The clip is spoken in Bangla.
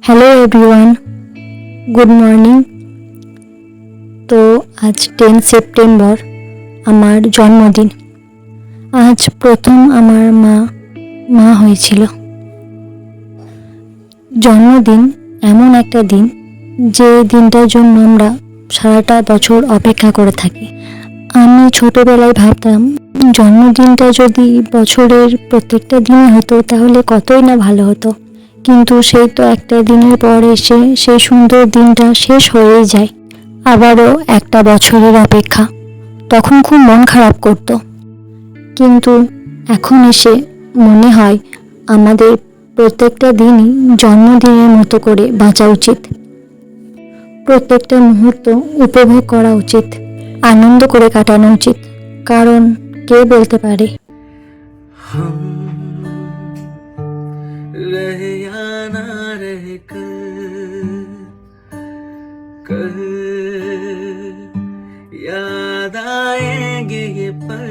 Hello everyone, good morning. তো আজ 10 সেপ্টেম্বর আমার জন্মদিন। আজ প্রথম আমার মা হয়েছিল। জন্মদিন এমন একটা দিন যে দিনটার জন্য আমরা সারাটা বছর অপেক্ষা করে থাকি। আমি ছোটবেলায় ভাবতাম জন্মদিনটা যদি বছরের প্রত্যেকটা দিনে হতো তাহলে কতই না ভালো হতো, কিন্তু সেই তো একটা দিনের পর এসে সেই সুন্দর দিনটা শেষ হয়েই যায়। আবারও একটা বছরের অপেক্ষা। তখন খুব মন খারাপ করতো, কিন্তু এখন এসে মনে হয় আমাদের প্রত্যেকটা দিনই জন্মদিনের মতো করে বাঁচা উচিত। প্রত্যেকটা মুহূর্ত উপভোগ করা উচিত, আনন্দ করে কাটানো উচিত। কারণ কে বলতে পারে हम रहे या ना रहे कल याद आएंगे ये पल